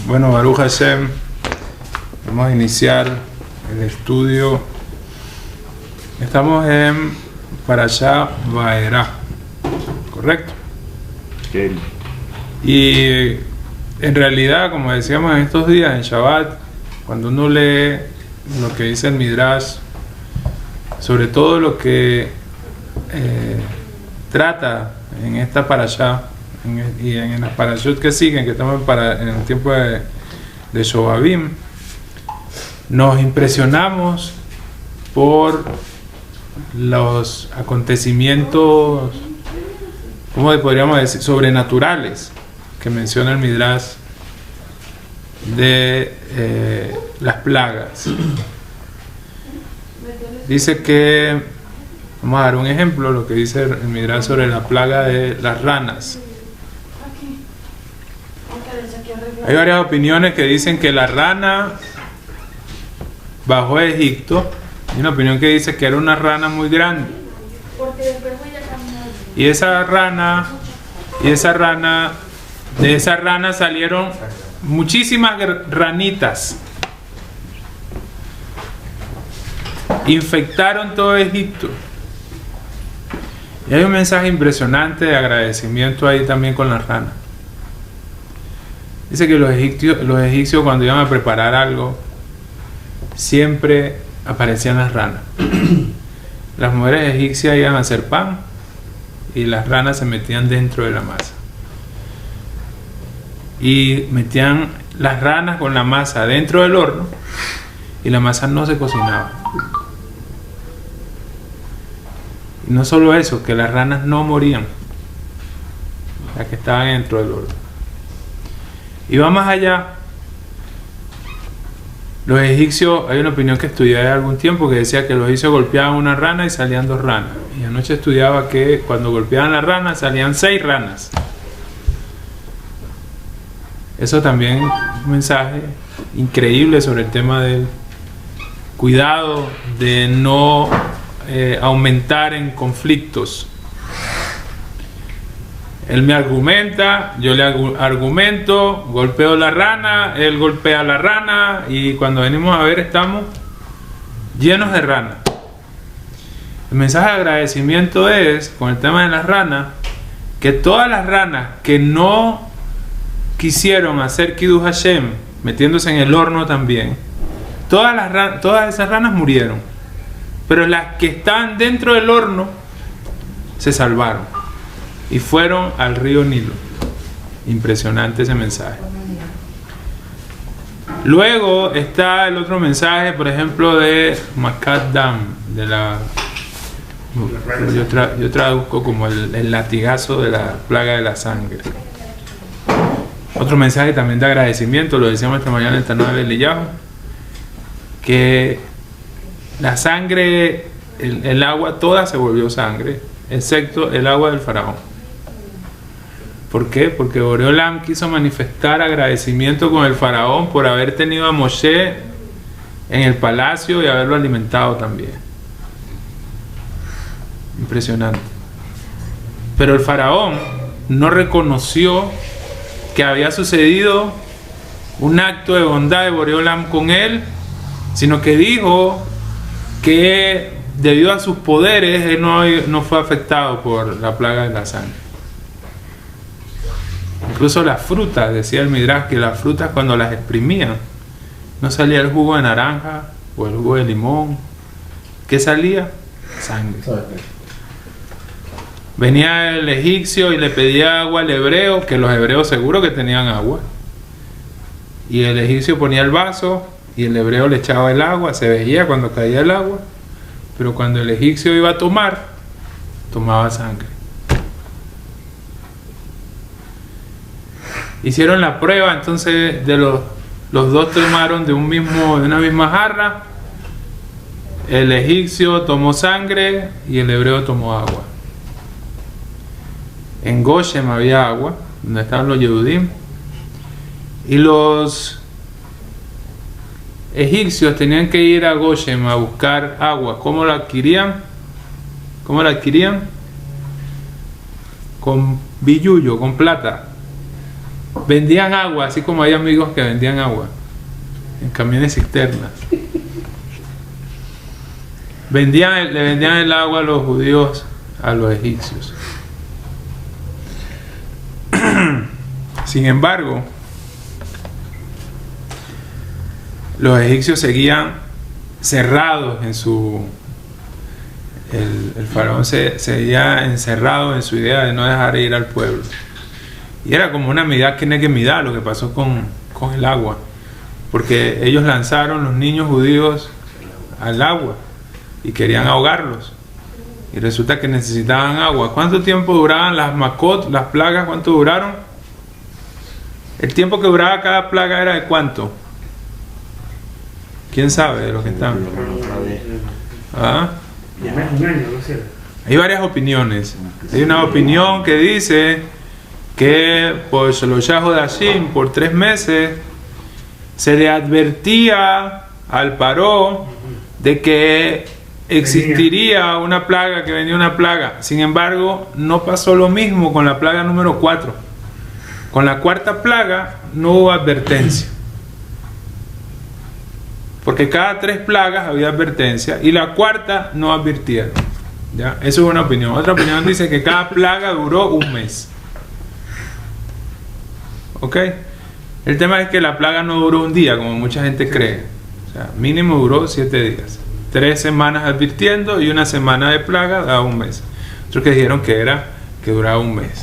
Bueno, Baruch Hashem, vamos a iniciar el estudio. Estamos en Parashá Vaerá, ¿correcto? Sí. Y en realidad, como decíamos en estos días, en Shabbat, cuando uno lee lo que dice el Midrash, sobre todo lo que trata en esta Parashá, y en las parashot que siguen, que estamos en el tiempo de Shobabim, nos impresionamos por los acontecimientos, ¿cómo podríamos decir?, sobrenaturales que menciona el Midrash de las plagas. Dice que, vamos a dar un ejemplo, lo que dice el Midrash sobre la plaga de las ranas. Hay varias opiniones que dicen que la rana bajó a Egipto. Hay una opinión que dice que era una rana muy grande. Y de esa rana salieron muchísimas ranitas. Infectaron todo Egipto. Y hay un mensaje impresionante de agradecimiento ahí también con la rana. Dice que los egipcios cuando iban a preparar algo, siempre aparecían las ranas. Las mujeres egipcias iban a hacer pan y las ranas se metían dentro de la masa. Y metían las ranas con la masa dentro del horno y la masa no se cocinaba. Y no solo eso, que las ranas no morían, las que estaban dentro del horno. Y va más allá. Los egipcios, hay una opinión que estudié hace algún tiempo que decía que los egipcios golpeaban una rana y salían 2 ranas. Y anoche estudiaba que cuando golpeaban la rana salían 6 ranas. Eso también es un mensaje increíble sobre el tema del cuidado de no aumentar en conflictos. Él me argumenta, yo le argumento, golpeo la rana, él golpea la rana y cuando venimos a ver estamos llenos de ranas. El mensaje de agradecimiento es, con el tema de las ranas, que todas las ranas que no quisieron hacer Kiddush Hashem, metiéndose en el horno también, todas esas ranas murieron, pero las que estaban dentro del horno se salvaron y fueron al río Nilo. Impresionante ese mensaje. Luego está el otro mensaje, por ejemplo, de Makat Dam, de la, yo traduzco como el latigazo de la plaga de la sangre. Otro mensaje también de agradecimiento, lo decíamos esta mañana en el Tanaj de Eliyahu, que la sangre, el agua toda se volvió sangre, excepto el agua del faraón. ¿Por qué? Porque Boreolam quiso manifestar agradecimiento con el faraón por haber tenido a Moshe en el palacio y haberlo alimentado también. Impresionante. Pero el faraón no reconoció que había sucedido un acto de bondad de Boreolam con él, sino que dijo que debido a sus poderes él no fue afectado por la plaga de la sangre. Incluso las frutas, decía el Midrash, que las frutas cuando las exprimían no salía el jugo de naranja o el jugo de limón. ¿Qué salía? Sangre. Venía el egipcio y le pedía agua al hebreo, que los hebreos seguro que tenían agua, y el egipcio ponía el vaso y el hebreo le echaba el agua, se veía cuando caía el agua, pero cuando el egipcio iba a tomar, tomaba sangre. Hicieron la prueba, entonces de los dos tomaron de una misma jarra. El egipcio tomó sangre y el hebreo tomó agua. En Goshen había agua, donde estaban los Yehudim, y los egipcios tenían que ir a Goshen a buscar agua. ¿Cómo la adquirían? Con billullo, con plata. vendían agua, así como hay amigos que vendían agua en camiones cisternas. Le vendían el agua a los judíos, a los egipcios. Sin embargo, los egipcios seguían cerrados en su... El faraón seguía encerrado en su idea de no dejar ir al pueblo. Y era como una midá que negue midá lo que pasó con el agua. Porque ellos lanzaron los niños judíos al agua y querían ahogarlos. Y resulta que necesitaban agua. ¿Cuánto tiempo duraban las makot, las plagas? ¿Cuánto duraron? El tiempo que duraba cada plaga era de cuánto. ¿Quién sabe de lo que están? ¿Ah? Hay varias opiniones. Hay una opinión que dice que por Shaloshah Hodashim, por 3 meses, se le advertía al Paró de que existiría una plaga, que venía una plaga. Sin embargo, no pasó lo mismo con la plaga número 4. Con la 4ª plaga no hubo advertencia. Porque cada 3 plagas había advertencia y la 4ª no advirtieron. ¿Ya? Eso es una opinión. Otra opinión dice que cada plaga duró 1 mes. ¿Ok? El tema es que la plaga no duró un día, como mucha gente cree. O sea, mínimo duró 7 días. 3 semanas advirtiendo y 1 semana de plaga da 1 mes. Otros que dijeron que duraba 1 mes.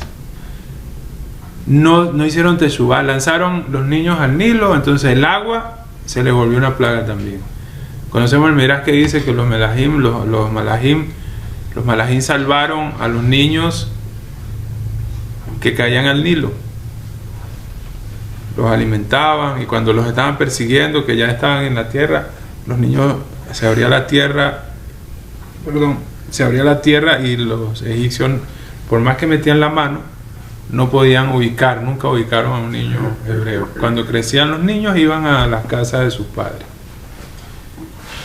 No hicieron teshuvá, lanzaron los niños al Nilo, entonces el agua se les volvió una plaga también. Conocemos el midrash que dice que los malajim salvaron a los niños que caían al Nilo. Los alimentaban y cuando los estaban persiguiendo, que ya estaban en la tierra, los niños se abría la tierra y los egipcios, por más que metían la mano, no podían nunca ubicaron a un niño hebreo. Cuando crecían los niños iban a las casas de sus padres.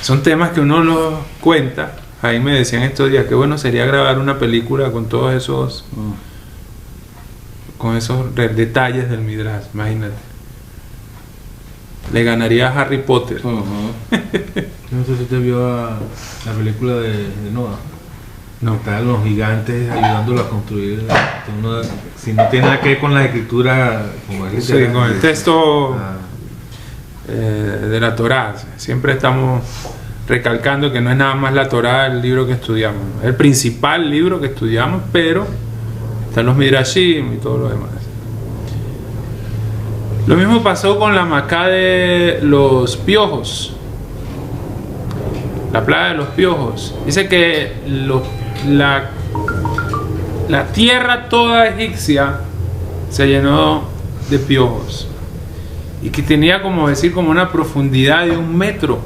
Son temas que uno los cuenta. Ahí me decían estos días que bueno sería grabar una película con todos esos detalles del Midrash. Imagínate, le ganaría a Harry Potter. No sé si usted vio la película de Noah. No. Están los gigantes ayudándolo a construir. Si no tiene nada que ver con la escritura, como sí, con el texto de la Torá. Siempre estamos recalcando que no es nada más la Torá el libro que estudiamos. Es el principal libro que estudiamos, pero están los Midrashim y todo lo demás. Lo mismo pasó con la macá de los piojos. La plaga de los piojos. Dice que la tierra toda egipcia se llenó de piojos y que tenía como una profundidad de 1 metro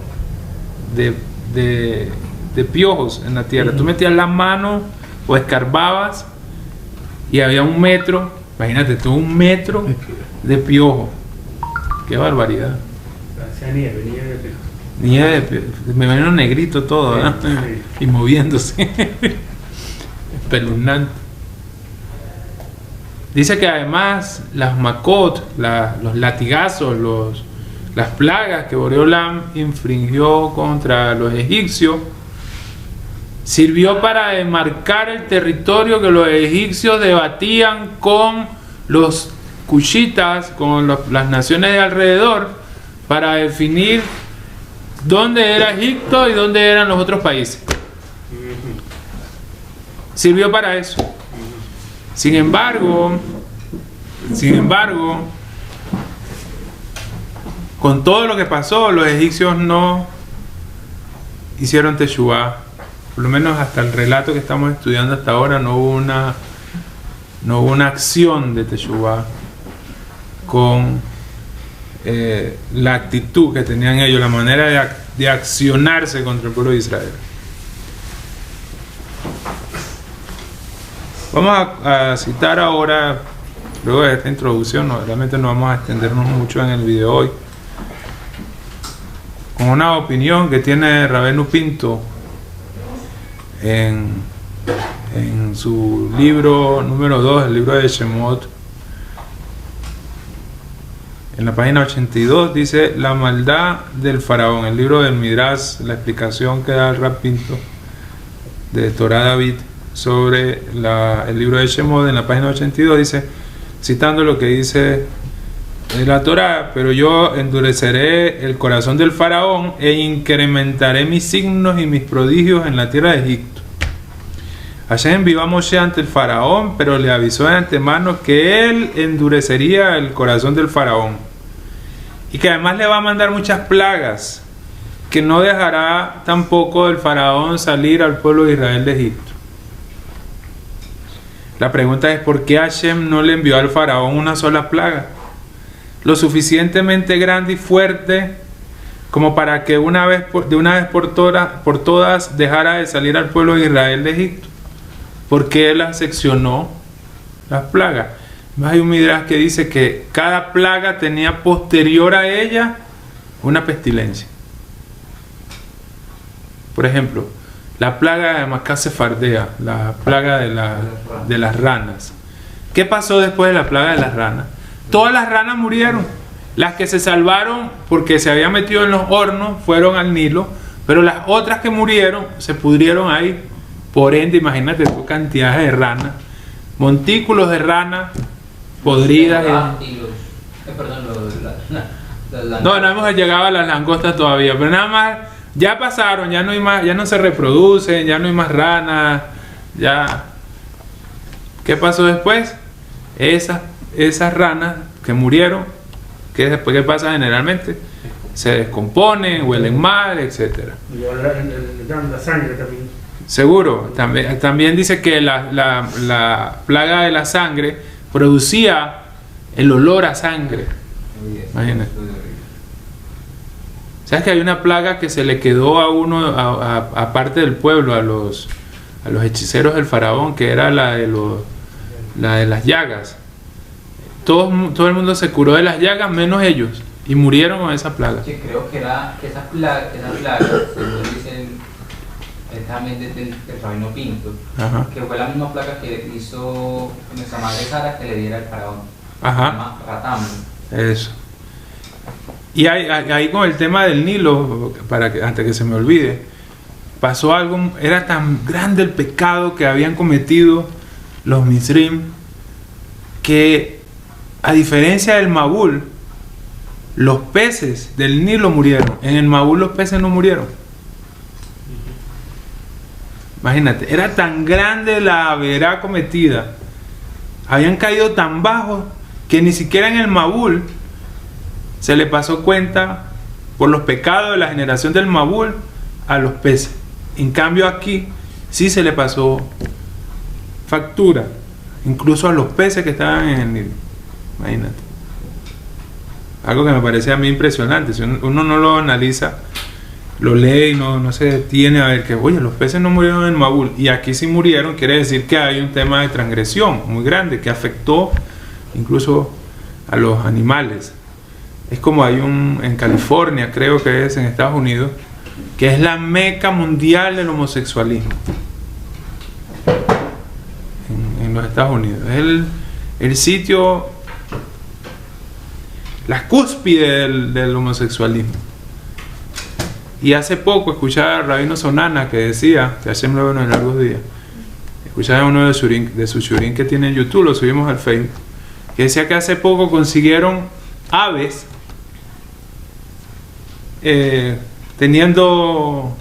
de piojos en la tierra. Tú metías la mano o escarbabas y había 1 metro, imagínate tú, 1 metro de piojo. Qué barbaridad. Nieve, me ven un negrito todo, ¿verdad? Sí. Y moviéndose. Espeluznante. Dice que además las makot, los latigazos, las plagas que Boreolam infringió contra los egipcios, sirvió para demarcar el territorio que los egipcios debatían con los cushitas, con las naciones de alrededor, para definir dónde era Egipto y dónde eran los otros países. Sirvió para eso. Sin embargo, con todo lo que pasó, los egipcios no hicieron teshuvá. Por lo menos hasta el relato que estamos estudiando hasta ahora no hubo una acción de teshuvá con la actitud que tenían ellos, la manera de accionarse contra el pueblo de Israel. Vamos a citar ahora, luego de esta introducción, realmente no vamos a extendernos mucho en el video hoy, con una opinión que tiene Rabenu Pinto en su libro número 2, el libro de Shemot, En la página 82 dice la maldad del faraón, el libro del Midrash, la explicación que da el Rab Pinto de Torah David sobre el libro de Shemot. En la página 82 dice, citando lo que dice la Torah: pero yo endureceré el corazón del faraón e incrementaré mis signos y mis prodigios en la tierra de Egipto. Hashem envió a Moshe ante el faraón, pero le avisó de antemano que él endurecería el corazón del faraón y que además le va a mandar muchas plagas, que no dejará tampoco el faraón salir al pueblo de Israel de Egipto. La pregunta es: ¿por qué Hashem no le envió al faraón una sola plaga, lo suficientemente grande y fuerte como para que de una vez por todas dejara de salir al pueblo de Israel de Egipto? ¿Por qué las seccionó, las plagas? Hay un midrash que dice que cada plaga tenía posterior a ella una pestilencia. Por ejemplo, la plaga de Macá Sefardea, la plaga de las ranas. ¿Qué pasó después de la plaga de las ranas? Todas las ranas murieron. Las que se salvaron porque se habían metido en los hornos fueron al Nilo, pero las otras que murieron se pudrieron ahí. Por ende, imagínate tu cantidad de ranas, montículos de ranas podridas. No hemos llegado a las langostas todavía, pero nada más, ya pasaron, ya no hay más, ya no se reproducen, ya no hay más ranas, ya. ¿Qué pasó después? Esas ranas que murieron, ¿qué después qué pasa generalmente? Se descomponen, huelen mal, etcétera. Y la sangre también. Seguro, también dice que la plaga de la sangre producía el olor a sangre. Imagínate. ¿Sabes que hay una plaga que se le quedó a uno, a parte del pueblo, a los hechiceros del faraón, que era la de las llagas? Todo el mundo se curó de las llagas, menos ellos, y murieron con esa plaga. Yo creo que esa plaga, según dicen también del rabino Pinto, Ajá. que fue la misma plaga que hizo nuestra madre Sara que le diera al faraón. Ajá. Se llama Ratam. Eso. Y ahí con el tema del Nilo, antes que se me olvide, pasó algo. Era tan grande el pecado que habían cometido los Misrim, que a diferencia del Mabul, los peces del Nilo murieron. En el Mabul los peces no murieron. Imagínate, era tan grande la haberá cometida, habían caído tan bajo que ni siquiera en el Mabul se le pasó cuenta por los pecados de la generación del Mabul a los peces. En cambio aquí sí se le pasó factura, incluso a los peces que estaban en el Nilo. Imagínate. Algo que me parece a mí impresionante. Si uno no lo analiza, lo lee y no se detiene a ver que, oye, los peces no murieron en el Mabul y aquí sí murieron, quiere decir que hay un tema de transgresión muy grande que afectó incluso a los animales. Es como hay en California, creo que es en Estados Unidos, que es la meca mundial del homosexualismo en los Estados Unidos. Es el sitio, la cúspide del homosexualismo. Y hace poco escuchaba a Rabino Sonana que decía, que Hashem lo ve en largos días, escuchaba uno de sus shurim que tiene en YouTube, lo subimos al Facebook, que decía que hace poco consiguieron aves teniendo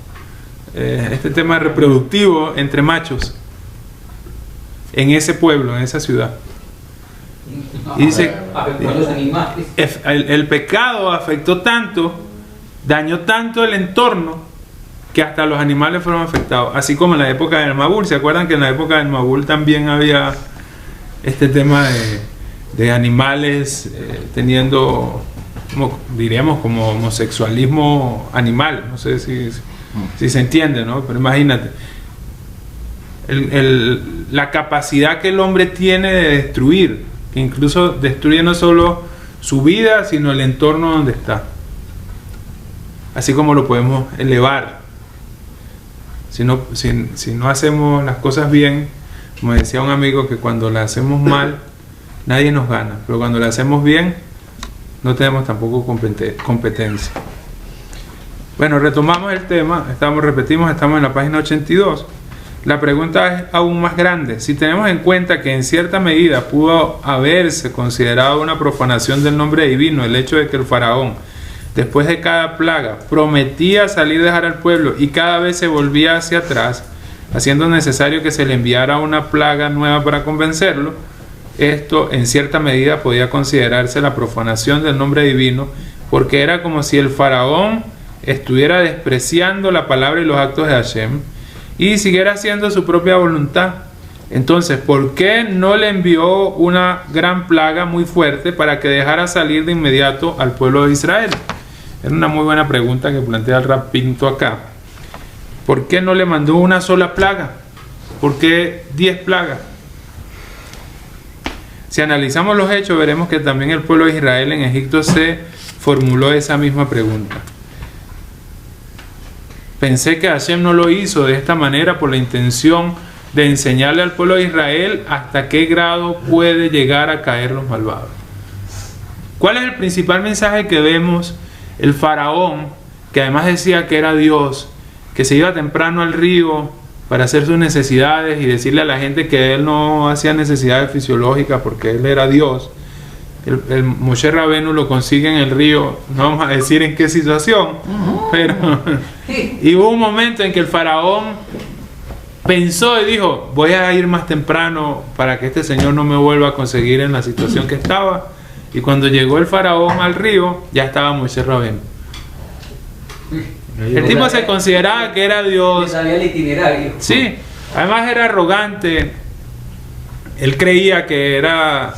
este tema reproductivo entre machos en ese pueblo, en esa ciudad. Y dice, el pecado afectó tanto, dañó tanto el entorno, que hasta los animales fueron afectados, así como en la época del Mabul. ¿Se acuerdan que en la época del Mabul también había este tema de animales teniendo, como diríamos, como homosexualismo animal? No sé si se entiende, ¿no? Pero imagínate la capacidad que el hombre tiene de destruir, que incluso destruye no solo su vida, sino el entorno donde está. Así como lo podemos elevar. Si no hacemos las cosas bien, como decía un amigo, que cuando las hacemos mal nadie nos gana, pero cuando las hacemos bien no tenemos tampoco competencia. Bueno, retomamos el tema, repetimos, estamos en la página 82. La pregunta es aún más grande. Si tenemos en cuenta que en cierta medida pudo haberse considerado una profanación del nombre divino el hecho de que el faraón, después de cada plaga, prometía salir a dejar al pueblo y cada vez se volvía hacia atrás, haciendo necesario que se le enviara una plaga nueva para convencerlo, esto en cierta medida podía considerarse la profanación del nombre divino, porque era como si el faraón estuviera despreciando la palabra y los actos de Hashem y siguiera haciendo su propia voluntad. Entonces, ¿por qué no le envió una gran plaga muy fuerte para que dejara salir de inmediato al pueblo de Israel? Es una muy buena pregunta que plantea el Rab Pinto acá. ¿Por qué no le mandó una sola plaga? ¿Por qué 10 plagas? Si analizamos los hechos, veremos que también el pueblo de Israel en Egipto se formuló esa misma pregunta. Pensé que Hashem no lo hizo de esta manera por la intención de enseñarle al pueblo de Israel hasta qué grado puede llegar a caer los malvados. ¿Cuál es el principal mensaje que vemos? El faraón, que además decía que era Dios, que se iba temprano al río para hacer sus necesidades y decirle a la gente que él no hacía necesidades fisiológicas porque él era Dios. El Moshe Rabenu lo consigue en el río, no vamos a decir en qué situación, pero y hubo un momento en que el faraón pensó y dijo: voy a ir más temprano para que este señor no me vuelva a conseguir en la situación que estaba. Y cuando llegó el faraón al río, ya estaba Moshe Rabenu. El tipo se consideraba que era Dios. Sabía el itinerario. Sí, además era arrogante. Él creía que era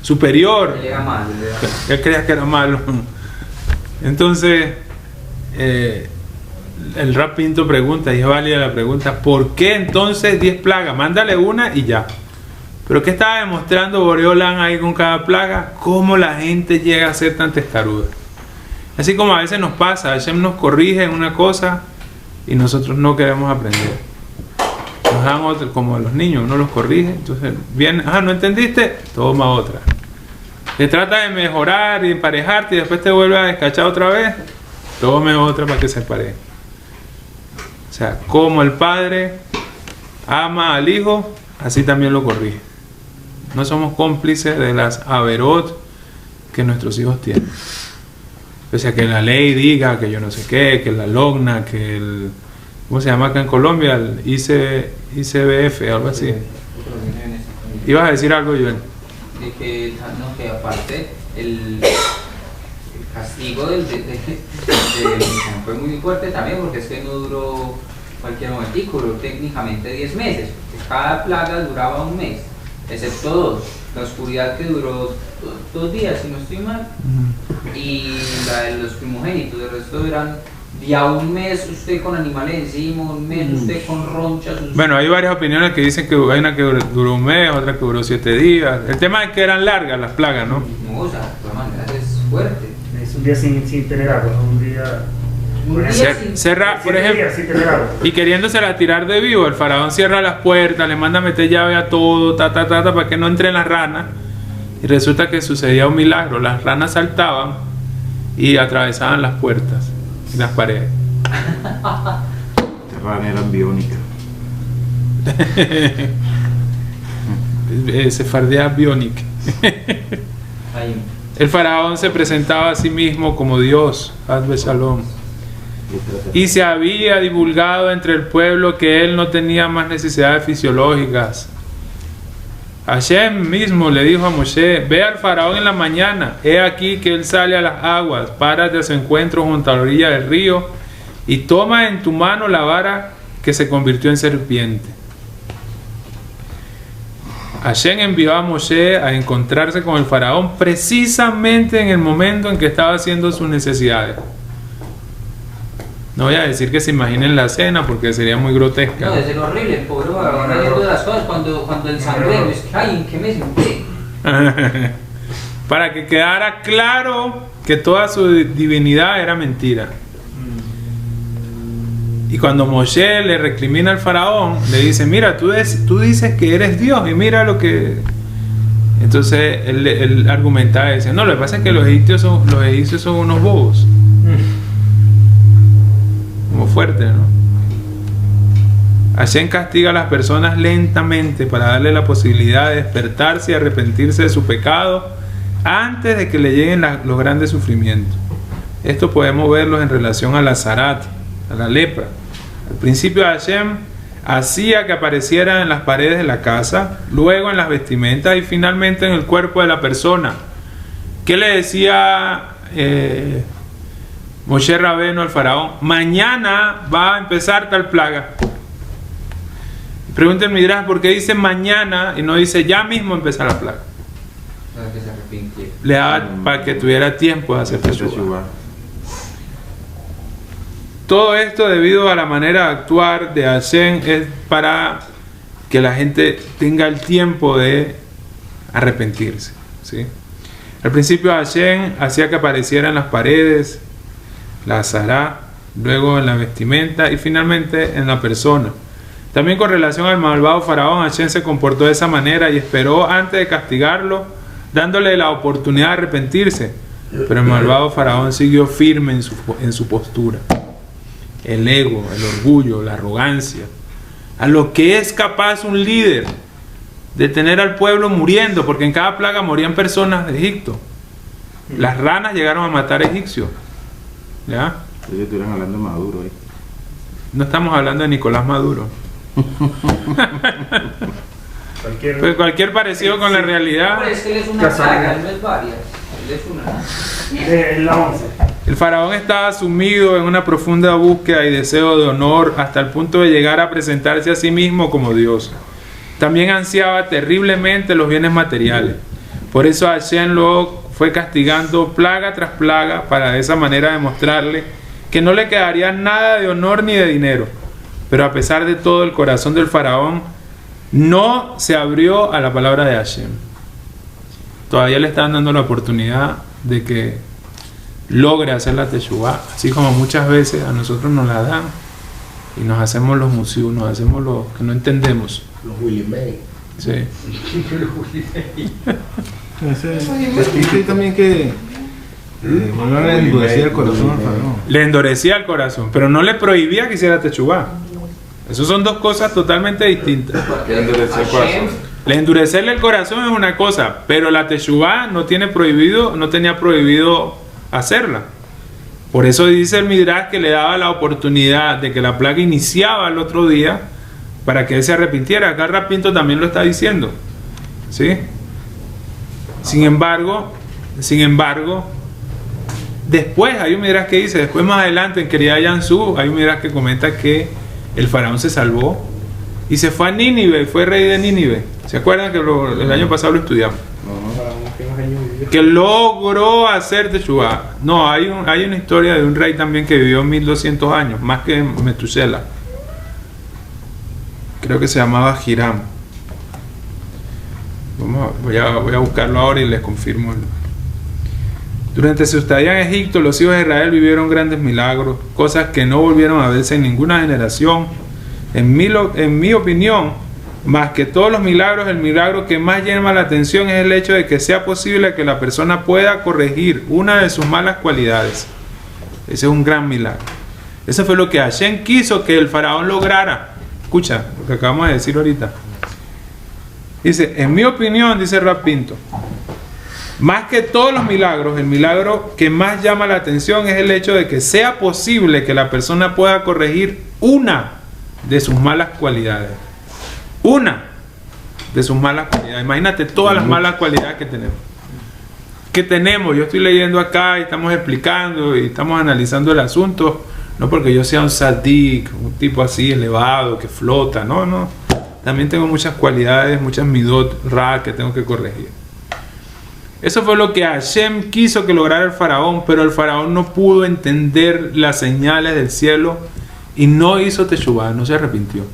superior. Él era malo. Él creía que era malo. Entonces, el Rab Pinto pregunta, y es válida la pregunta: ¿por qué entonces 10 plagas? Mándale una y ya. ¿Pero qué estaba demostrando Boreolán ahí con cada plaga? ¿Cómo la gente llega a ser tan testaruda? Así como a veces nos pasa, Hashem nos corrige en una cosa y nosotros no queremos aprender. Nos dan otra, como a los niños, uno los corrige, entonces viene, no entendiste, toma otra. Te trata de mejorar y emparejarte y después te vuelve a descachar otra vez, tome otra para que se pareje. O sea, como el padre ama al hijo, así también lo corrige. No somos cómplices de las averot que nuestros hijos tienen. O sea, que la ley diga que yo no sé qué, que la logna, que el... ¿Cómo se llama acá en Colombia? El ICBF, algo así. ¿Ibas a decir algo, Joel? De que, no, que aparte el castigo del fue muy fuerte también, porque es que no duró cualquier momentico, duró técnicamente 10 meses. Cada plaga duraba un mes, excepto 2. La oscuridad, que duró 2 días, si no estoy mal, y la de los primogénitos. El resto eran ya un mes usted con animales encima, un mes usted con ronchas. Bueno, hay varias opiniones que dicen que hay una que duró un mes, otra que duró 7 días. El tema es que eran largas las plagas, ¿no? No, o sea, de todas maneras es fuerte. Es un día sin tener agua, un día... Por ejemplo, y queriéndosela tirar de vivo, el faraón cierra las puertas, le manda a meter llave a todo, para que no entren las ranas. Y resulta que sucedía un milagro: las ranas saltaban y atravesaban las puertas y las paredes. Las ranas eran biónicas. Sefardea biónica. El faraón se presentaba a sí mismo como Dios, Hazbe Shalom. Y se había divulgado entre el pueblo que él no tenía más necesidades fisiológicas. Hashem mismo le dijo a Moshe: ve al faraón en la mañana, he aquí que él sale a las aguas, párate a su encuentro junto a la orilla del río y toma en tu mano la vara que se convirtió en serpiente. Hashem envió a Moshe a encontrarse con el faraón precisamente en el momento en que estaba haciendo sus necesidades. No voy a decir que se imaginen la escena porque sería muy grotesca. No, debe ser horrible, el pobre faraón haciendo las cosas cuando el sangrero es que, ay, ¿en qué me senté? Para que quedara claro que toda su divinidad era mentira. Y cuando Moshe le recrimina al faraón, le dice: mira, tú dices que eres Dios y mira lo que... Entonces él argumentaba y decía, no, lo que pasa es que los egipcios son unos bobos. Como fuerte, ¿no? Hashem castiga a las personas lentamente para darle la posibilidad de despertarse y arrepentirse de su pecado antes de que le lleguen los grandes sufrimientos. Esto podemos verlo en relación a la zarat, a la lepra. Al principio Hashem hacía que apareciera en las paredes de la casa, luego en las vestimentas y finalmente en el cuerpo de la persona. ¿Qué le decía Moshe Rabbeinu al faraón? Mañana va a empezar tal plaga. Pregunta el Midrash, ¿por qué dice mañana y no dice ya mismo empezar la plaga? Para que se arrepintiera. Le daba para que tuviera tiempo de hacer teshuvah. Todo esto debido a la manera de actuar de Hashem es para que la gente tenga el tiempo de arrepentirse, ¿sí? Al principio Hashem hacía que apareciera en las paredes, la azará, luego en la vestimenta y finalmente en la persona. También con relación al malvado faraón, Hashem se comportó de esa manera y esperó antes de castigarlo, dándole la oportunidad de arrepentirse. Pero el malvado faraón siguió firme en su postura. El ego, el orgullo, la arrogancia, a lo que es capaz un líder de tener al pueblo muriendo, porque en cada plaga morían personas de Egipto. Las ranas llegaron a matar egipcios. ¿Ya? Ellos estuvieran hablando de Maduro ahí. No estamos hablando de Nicolás Maduro. Pues cualquier parecido con la realidad. Pero es que él es una plaga, él no es varias. Él es una. La 11. El faraón estaba sumido en una profunda búsqueda y deseo de honor hasta el punto de llegar a presentarse a sí mismo como Dios. También ansiaba terriblemente los bienes materiales. Por eso Hashem lo fue castigando plaga tras plaga para de esa manera demostrarle que no le quedaría nada de honor ni de dinero. Pero a pesar de todo, el corazón del faraón no se abrió a la palabra de Hashem. Todavía le están dando la oportunidad de que logre hacer la teshuvah, así como muchas veces a nosotros nos la dan y nos hacemos los musios, nos hacemos los que no entendemos. Los Willy May. Sí. Dice también que no le endurecía el corazón al faraón. Le endurecía el corazón, pero no le prohibía que hiciera teshuvah. Esas son dos cosas totalmente distintas. ¿Qué endureció el corazón? Le endurecerle el corazón es una cosa, pero la teshuvah no tenía prohibido hacerla. Por eso dice el Midrash que le daba la oportunidad de que la plaga iniciaba el otro día para que él se arrepintiera. Acá Rapinto también lo está diciendo, ¿sí? Sin embargo, después hay un Midrash que dice, después más adelante en Querida Yansu, hay un Midrash que comenta que el faraón se salvó y se fue a Nínive, fue rey de Nínive. ¿Se acuerdan que el año pasado lo estudiamos? Que logró hacer teshuvah. No, hay una historia de un rey también que vivió 1200 años, más que Metusela. Creo que se llamaba Hiram. Voy a buscarlo ahora y les confirmo. Durante su estadía en Egipto, los hijos de Israel vivieron grandes milagros, cosas que no volvieron a verse en ninguna generación. En mi opinión, más que todos los milagros, el milagro que más llama la atención es el hecho de que sea posible que la persona pueda corregir una de sus malas cualidades. Ese es un gran milagro. Eso fue lo que Hashem quiso que el faraón lograra. Escucha lo que acabamos de decir ahorita. Dice, en mi opinión, dice Rapinto, más que todos los milagros, el milagro que más llama la atención es el hecho de que sea posible que la persona pueda corregir una de sus malas cualidades. Una de sus malas cualidades. Imagínate todas las malas cualidades que tenemos. Yo estoy leyendo acá y estamos explicando y estamos analizando el asunto, no porque yo sea un sadik, un tipo así elevado que flota, no. También tengo muchas cualidades, muchas midot ra que tengo que corregir. Eso fue lo que Hashem quiso que lograra el faraón, pero el faraón no pudo entender las señales del cielo y no hizo teshuvah, no se arrepintió.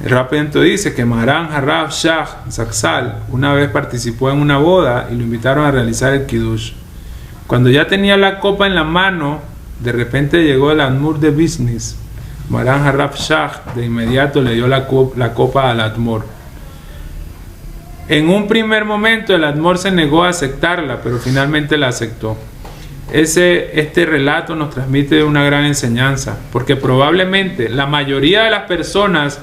El Rapento dice que Maran Harab Shah Zaksal una vez participó en una boda y lo invitaron a realizar el Kiddush. Cuando ya tenía la copa en la mano, de repente llegó el Admur de Business. Maran Harab Shah de inmediato le dio la copa al Admor En un primer momento el Admor se negó a aceptarla, pero finalmente la aceptó. Este relato nos transmite una gran enseñanza, porque probablemente la mayoría de las personas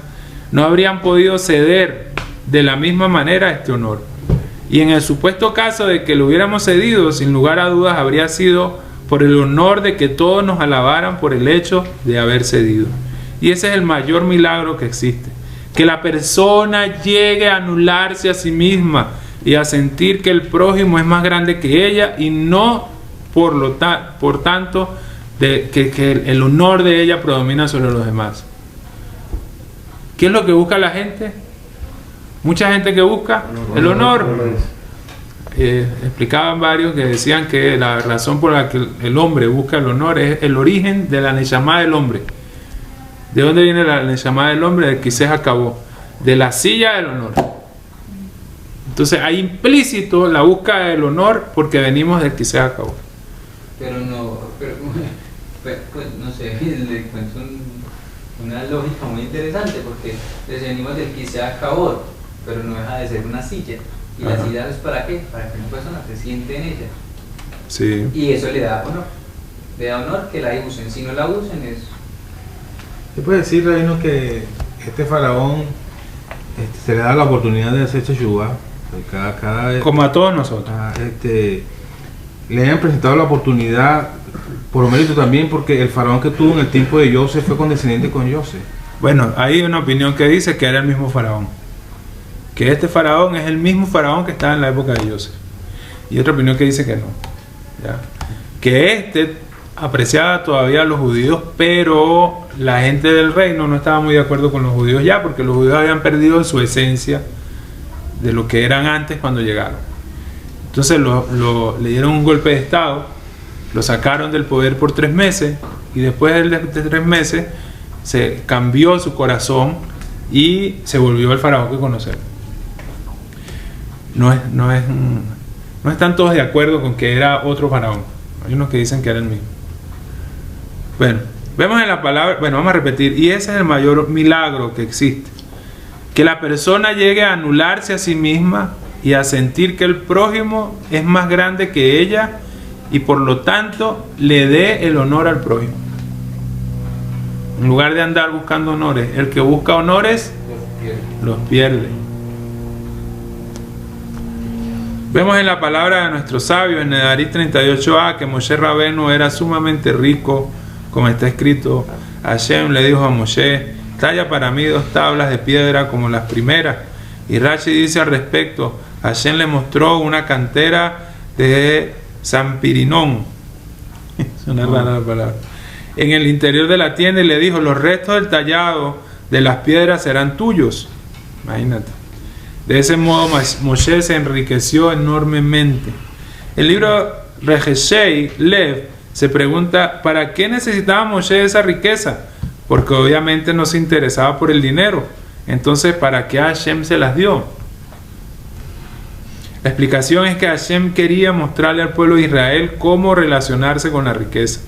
no habrían podido ceder de la misma manera a este honor. Y en el supuesto caso de que lo hubiéramos cedido, sin lugar a dudas habría sido por el honor de que todos nos alabaran por el hecho de haber cedido. Y ese es el mayor milagro que existe. Que la persona llegue a anularse a sí misma y a sentir que el prójimo es más grande que ella y no por tanto que el honor de ella predomina sobre los demás. ¿Qué es lo que busca la gente? Mucha gente que busca el honor. Explicaban varios que decían que la razón por la que el hombre busca el honor es el origen de la Neshama del hombre. ¿De dónde viene la Neshama del hombre? De que se acabó, de la silla del honor. Entonces hay implícito la búsqueda del honor porque venimos del que se acabó. Pero no, pues, no sé, le cuento una lógica muy interesante, porque venimos del que se acabó, pero no deja de ser una silla. ¿Y la silla es para qué? Para que una persona se siente en ella. Sí. Y eso le da honor. Le da honor que la usen. Si no la usen es... ¿Se puede decir, Reino, que este faraón se le da la oportunidad de hacer Teshuvah? Cada vez, como a todos nosotros. Le han presentado la oportunidad por mérito también, porque el faraón que tuvo en el tiempo de Joseph fue condescendiente con Joseph. Bueno, hay una opinión que dice que era el mismo faraón, que este faraón es el mismo faraón que estaba en la época de Joseph, y otra opinión que dice que no, ¿ya? Que apreciaba todavía a los judíos, pero la gente del reino no estaba muy de acuerdo con los judíos ya, porque los judíos habían perdido su esencia de lo que eran antes cuando llegaron. Entonces le dieron un golpe de estado, lo sacaron del poder por 3 meses, y después de 3 meses se cambió su corazón y se volvió el faraón que conocemos. No están todos de acuerdo con que era otro faraón. Hay unos que dicen que era el mismo. Bueno, vemos en la palabra, vamos a repetir, y ese es el mayor milagro que existe. Que la persona llegue a anularse a sí misma y a sentir que el prójimo es más grande que ella y por lo tanto le dé el honor al prójimo. En lugar de andar buscando honores, el que busca honores los pierde. Vemos en la palabra de nuestro sabio en Nedarim 38a que Moshe Rabenu era sumamente rico, como está escrito. Hashem le dijo a Moshe: talla para mí 2 tablas de piedra como las primeras. Y Rashi dice al respecto: Hashem le mostró una cantera de Sampirinón. Es una rara la palabra. En el interior de la tienda, y le dijo: los restos del tallado de las piedras serán tuyos. Imagínate. De ese modo Moshe se enriqueció enormemente. El libro Regeshei Lev se pregunta: ¿para qué necesitaba Moshe esa riqueza? Porque obviamente no se interesaba por el dinero. Entonces, ¿para qué Hashem se las dio? La explicación es que Hashem quería mostrarle al pueblo de Israel cómo relacionarse con la riqueza.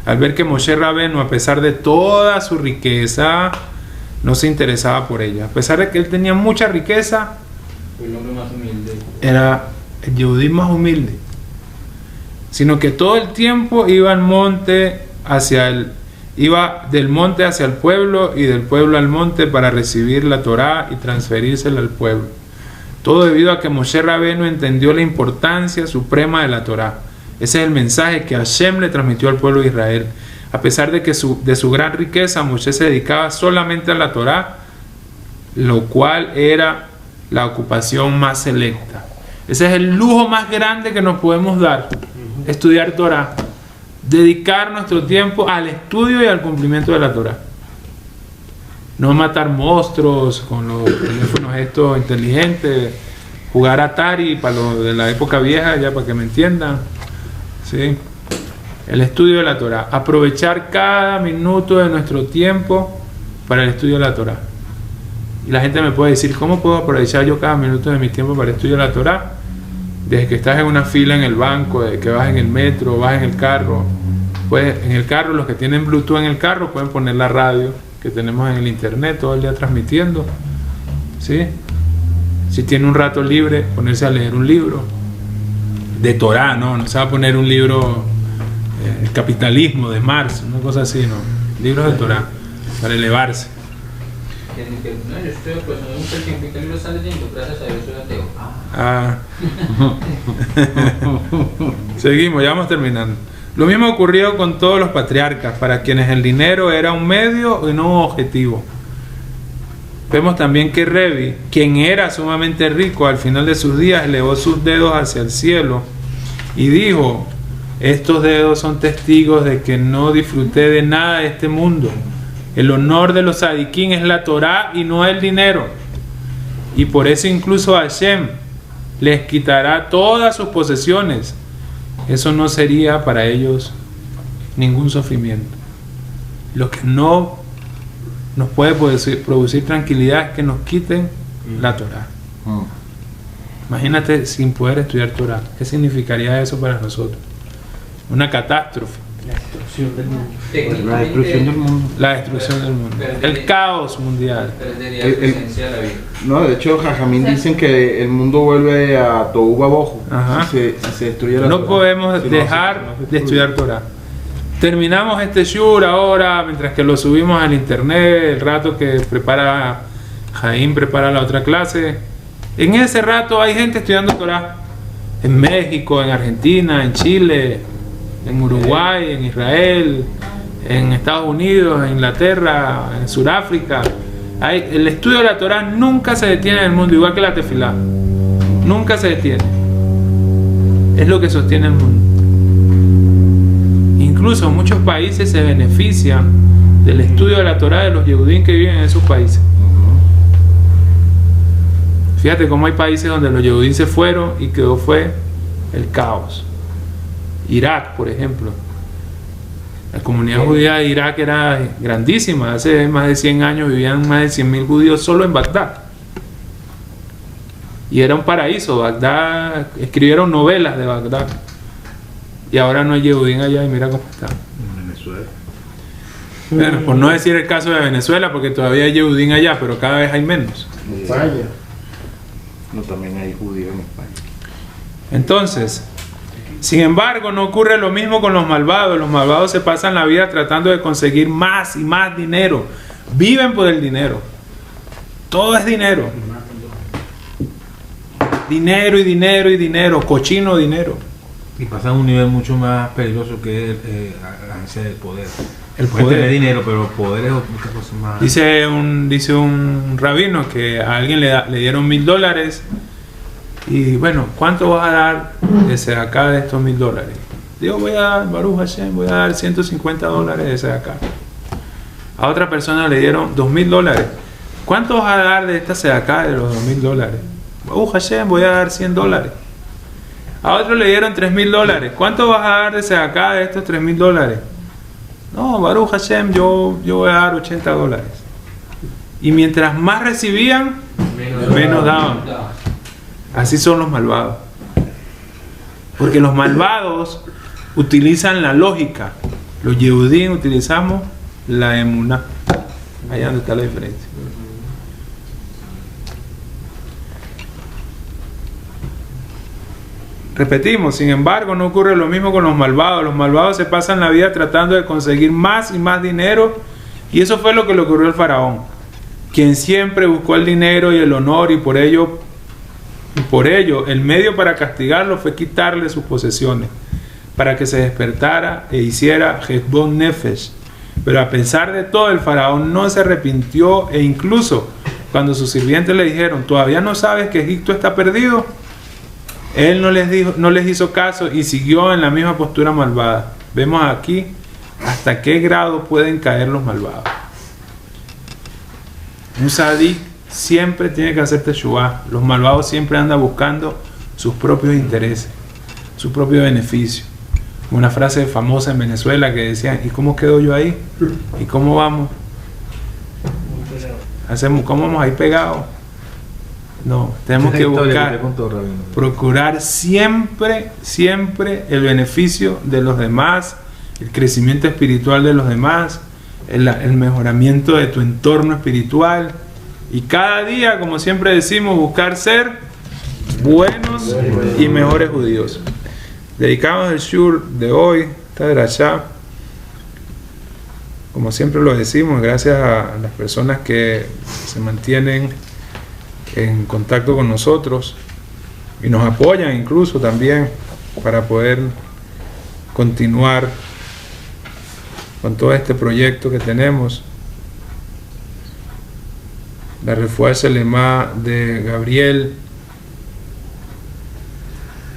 Al ver que Moshe Rabenu, a pesar de toda su riqueza, no se interesaba por ella. A pesar de que él tenía mucha riqueza, el hombre más humilde. Era el yehudí más humilde. Sino que todo el tiempo iba al monte iba del monte hacia el pueblo y del pueblo al monte para recibir la Torá y transferírsela al pueblo. Todo debido a que Moshe Rabenu entendió la importancia suprema de la Torá. Ese es el mensaje que Hashem le transmitió al pueblo de Israel. A pesar de que de su gran riqueza, Moshe se dedicaba solamente a la Torá, lo cual era la ocupación más selecta. Ese es el lujo más grande que nos podemos dar: estudiar Torá. Dedicar nuestro tiempo al estudio y al cumplimiento de la Torá. No matar monstruos con los teléfonos estos inteligentes, jugar Atari para los de la época vieja, ya para que me entiendan. ¿Sí? El estudio de la Torá. Aprovechar cada minuto de nuestro tiempo para el estudio de la Torá. Y la gente me puede decir: ¿cómo puedo aprovechar yo cada minuto de mi tiempo para el estudio de la Torá? Desde que estás en una fila en el banco, desde que vas en el metro, vas en el carro. Pues en el carro, los que tienen Bluetooth en el carro pueden poner la radio que tenemos en el internet todo el día transmitiendo. ¿Sí? Si tiene un rato libre, ponerse a leer un libro de Torah, no se va a poner un libro el capitalismo de Marx, una cosa así, no, libros de Torah para elevarse. No, yo estoy pues no mucho tiempo que lo están leyendo, gracias a Dios soy ateo. Seguimos, ya vamos terminando. Lo mismo ocurrió con todos los patriarcas, para quienes el dinero era un medio y no un objetivo. Vemos también que Revi, quien era sumamente rico, al final de sus días elevó sus dedos hacia el cielo y dijo: estos dedos son testigos de que no disfruté de nada de este mundo. El honor de los tzadikín es la Torá y no el dinero. Y por eso incluso Hashem les quitará todas sus posesiones. Eso no sería para ellos ningún sufrimiento. Lo que no nos puede producir tranquilidad es que nos quiten la Torá. Imagínate sin poder estudiar Torá. ¿Qué significaría eso para nosotros? Una catástrofe. La destrucción del mundo. La destrucción del mundo. La destrucción del mundo. El caos mundial. Perdería la esencia de la vida. No, de hecho, Jajamín dicen que el mundo vuelve a Tohu Babojo. Ajá. Si se destruye la No Torá. podemos Si dejar no se de estudiar Torah. Terminamos este shur ahora, mientras que lo subimos al internet, el rato que prepara Jaime prepara la otra clase. En ese rato hay gente estudiando Torah. En México, en Argentina, en Chile, en Uruguay, en Israel, en Estados Unidos, en Inglaterra, en Sudáfrica. El estudio de la Torah nunca se detiene en el mundo, igual que la tefilá. Nunca se detiene. Es lo que sostiene el mundo. Incluso muchos países se benefician del estudio de la Torah de los yehudín que viven en esos países. Fíjate cómo hay países donde los yehudín se fueron y fue el caos. Irak, por ejemplo. La comunidad judía de Irak era grandísima. Hace más de 100 años vivían más de 100.000 judíos solo en Bagdad. Y era un paraíso. Bagdad, escribieron novelas de Bagdad. Y ahora no hay yehudín allá y mira cómo está. En Venezuela. Bueno, por no decir el caso de Venezuela, porque todavía hay yehudín allá, pero cada vez hay menos. España. No, también hay judíos en España. Entonces, sin embargo, no ocurre lo mismo con los malvados. Los malvados se pasan la vida tratando de conseguir más y más dinero. Viven por el dinero. Todo es dinero. Dinero y dinero y dinero. Cochino dinero. Y pasan a un nivel mucho más peligroso que es la ansia del poder. El Pueden poder. tener dinero, pero el poder es otra cosa más. Dice un rabino que a alguien le dieron $1,000 y bueno, ¿cuánto vas a dar de acá de estos $1,000? Digo, voy a dar, Baruch Hashem, voy a dar $150 de acá. A otra persona le dieron $2,000. ¿Cuánto vas a dar de esta acá de los $2,000? Baruch Hashem, voy a dar $100. A otro le dieron $3,000. ¿Cuánto vas a dar de acá de estos $3,000? No, Baruch Hashem, yo voy a dar $80. Y mientras más recibían, menos daban. Así son los malvados. Porque los malvados utilizan la lógica. Los yehudín utilizamos la emuná. Ahí es donde está la diferencia. Repetimos, sin embargo, no ocurre lo mismo con los malvados. Los malvados se pasan la vida tratando de conseguir más y más dinero. Y eso fue lo que le ocurrió al faraón, quien siempre buscó el dinero y el honor, y por ello el medio para castigarlo fue quitarle sus posesiones, para que se despertara e hiciera Heshbon Nefesh. Pero a pesar de todo, el faraón no se arrepintió, e incluso cuando sus sirvientes le dijeron: ¿todavía no sabes que Egipto está perdido?, él no les hizo caso y siguió en la misma postura malvada. Vemos aquí hasta qué grado pueden caer los malvados. Un sadí siempre tiene que hacer teshuvá. Los malvados siempre andan buscando sus propios intereses, su propio beneficio. Una frase famosa en Venezuela que decía: ¿y cómo quedo yo ahí? ¿Y cómo vamos? ¿Cómo vamos ahí pegados? No, tenemos que buscar, procurar siempre el beneficio de los demás, el crecimiento espiritual de los demás, el mejoramiento de tu entorno espiritual, Y cada día, como siempre decimos, buscar ser buenos y mejores judíos. Dedicamos el shur de hoy, esta drashá, como siempre lo decimos, gracias a las personas que se mantienen en contacto con nosotros y nos apoyan incluso también para poder continuar con todo este proyecto que tenemos. La refuá Shelema de Gabriel,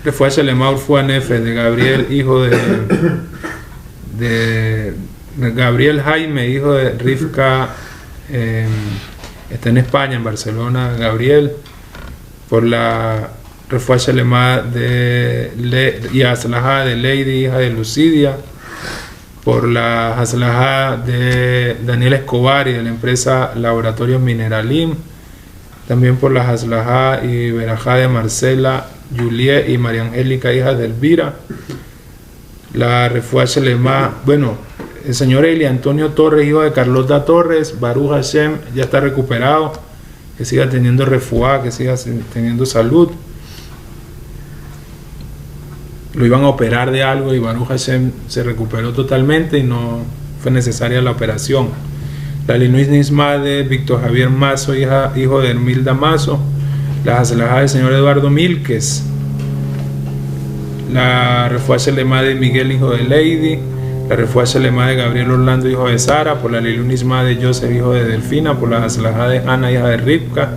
refuá Shelema Urfua Nefesh de Gabriel, hijo de Gabriel Jaime, hijo de Rivka, está en España, en Barcelona, Gabriel, por la refuá Shelema de Yaslahá de Lady, hija de Lucidia, por la Haslahá de Daniel Escobar y de la empresa Laboratorios Mineralim, también por la Haslahá y Berajá de Marcela, Juliet y María Angélica, hija de Elvira, la refuá Shelema, bueno, el señor Eli Antonio Torres, hijo de Carlota Torres, Baruch Hashem, ya está recuperado, que siga teniendo refuá, que siga teniendo salud. Lo iban a operar de algo y Baruch Hashem se recuperó totalmente y no fue necesaria la operación. La Linuis Nisma de Víctor Javier Mazo, hijo de Hermilda Mazo. La Haslahá del señor Eduardo Milques. La refuá Shelema de Miguel, hijo de Lady. La refuá Shelema de Gabriel Orlando, hijo de Sara. Por la Linuis Nisma de Joseph, hijo de Delfina. Por la Haslahá de Ana, hija de Rivka.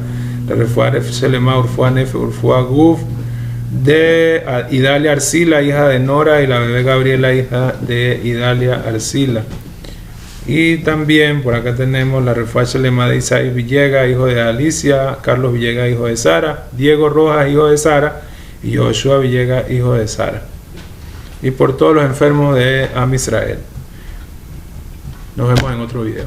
La refuá Shelema Urfua Nefesh Urfua Guf de Idalia Arcila, hija de Nora, y la bebé Gabriela, hija de Idalia Arcila. Y también por acá tenemos la refuá Shelema de Isaí Villegas, hijo de Alicia, Carlos Villegas, hijo de Sara, Diego Rojas, hijo de Sara, y Joshua Villegas, hijo de Sara. Y por todos los enfermos de Am Israel. Nos vemos en otro video.